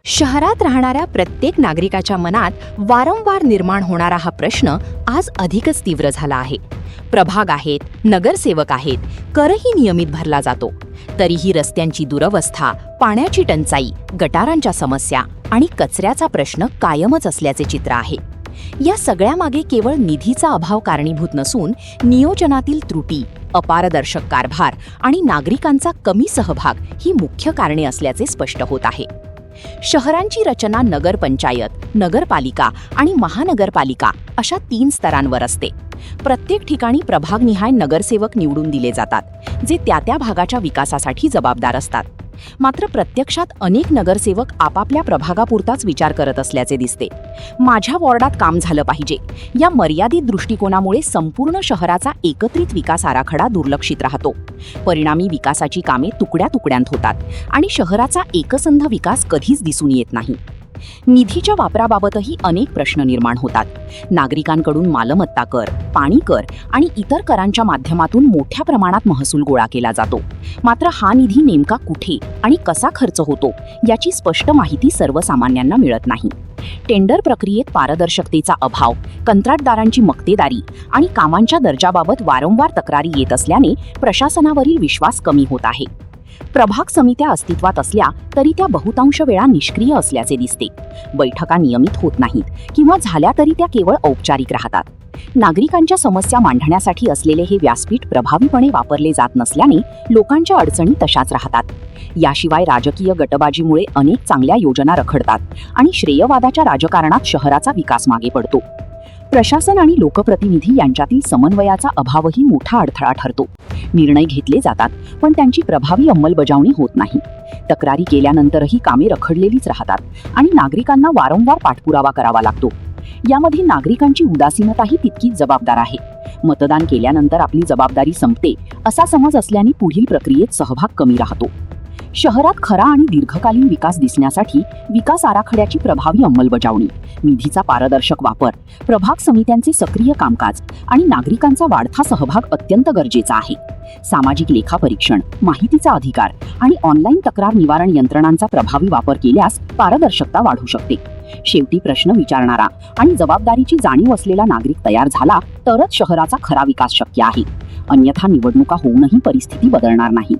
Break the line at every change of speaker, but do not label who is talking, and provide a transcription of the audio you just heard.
शहरात राहणाऱ्या प्रत्येक नागरिकाच्या मनात वारंवार निर्माण होणारा हा प्रश्न आज अधिकच तीव्र झाला आहे. प्रभाग आहेत, नगरसेवक आहेत, करही नियमित भरला जातो. तरीही रस्त्यांची दुरवस्था, पाण्याची टंचाई, गटारांच्या समस्या आणि कचऱ्याचा प्रश्न कायमच असल्याचे चित्र आहे. या सगळ्यामागे केवळ निधीचा अभाव कारणीभूत नसून नियोजनातील त्रुटी, अपारदर्शक कारभार आणि नागरिकांचा कमी सहभाग ही मुख्य कारणे असल्याचे स्पष्ट होत आहे. शहरांची रचना नगरपंचायत, नगरपालिका आणि महानगरपालिका अशा 3 स्तरांवर असते. प्रत्येक ठिकाणी प्रभागनिहाय नगरसेवक निवडून दिले जातात, जे त्या भागाच्या विकासासाठी जबाबदार असतात. मात्र प्रत्यक्षात अनेक नगरसेवक आपापल्या प्रभागापुरताच विचार करत असल्याचे दिसते. माझ्या वॉर्डात काम झालं पाहिजे या मर्यादित दृष्टिकोनामुळे संपूर्ण शहराचा एकत्रित विकास आराखडा दुर्लक्षित राहतो. परिणामी विकासाची कामे तुकड्या तुकड्यांत होतात आणि शहराचा एकसंध विकास कधीच दिसून येत नाही. निधीच्या वापराबाबतही अनेक प्रश्न निर्माण होतात. नागरिकांकडून मालमत्ता कर, पाणी कर आणि इतर करांच्या माध्यमातून मोठ्या प्रमाणात महसूल गोळा केला जातो. मात्र हा निधी नेमका कुठे आणि कसा खर्च होतो याची स्पष्ट माहिती सर्वसामान्यांना मिळत नाही. टेंडर प्रक्रियेत पारदर्शकतेचा अभाव, कंत्राटदारांची मक्तेदारी आणि कामांच्या दर्जाबाबत वारंवार तक्रारी येत असल्याने प्रशासनावरील विश्वास कमी होत आहे. प्रभाग समित्या अस्तित्वात असल्या तरी त्या बहुतांश वेळा निष्क्रिय असल्याचे दिसते. बैठका नियमित होत नाहीत किंवा झाल्या तरी त्या केवळ औपचारिक राहतात. नागरिकांच्या समस्या मांडण्यासाठी असलेले हे व्यासपीठ प्रभावीपणे वापरले जात नसल्याने लोकांच्या अडचणी तशाच राहतात. याशिवाय राजकीय गटबाजीमुळे अनेक चांगल्या योजना रखडतात आणि श्रेयवादाच्या राजकारणात शहराचा विकास मागे पडतो. प्रशासन आणि लोकप्रतिनिधी यांच्यातील समन्वयाचा अभावही मोठा अडथळा ठरतो. निर्णय घेतले जातात पण त्यांची प्रभावी अंमलबजावणी होत नाही. तक्रारी केल्यानंतरही कामे रखडलेलीच राहतात आणि नागरिकांना वारंवार पाठपुरावा करावा लागतो. यामध्ये नागरिकांची उदासीनताही तितकीच जबाबदार आहे. मतदान केल्यानंतर आपली जबाबदारी संपते असा समज असल्याने पुढील प्रक्रियेत सहभाग कमी राहतो. शहरात खरा आणि दीर्घकालीन विकास दिसण्यासाठी विकास आराखड्याची प्रभावी अंमलबजावणी, निधीचा पारदर्शक वापर, प्रभाग समित्यांचे सक्रिय कामकाज आणि नागरिकांचा वाढता सहभाग अत्यंत गरजेचा आहे. सामाजिक लेखापरीक्षण, माहितीचा अधिकार आणि ऑनलाईन तक्रार निवारण यंत्रणांचा प्रभावी वापर केल्यास पारदर्शकता वाढू शकते. शेवटी प्रश्न विचारणारा आणि जबाबदारीची जाणीव असलेला नागरिक तयार झाला तरच शहराचा खरा विकास शक्य आहे. अन्यथा निवडणुका होऊनही परिस्थिती बदलणार नाही.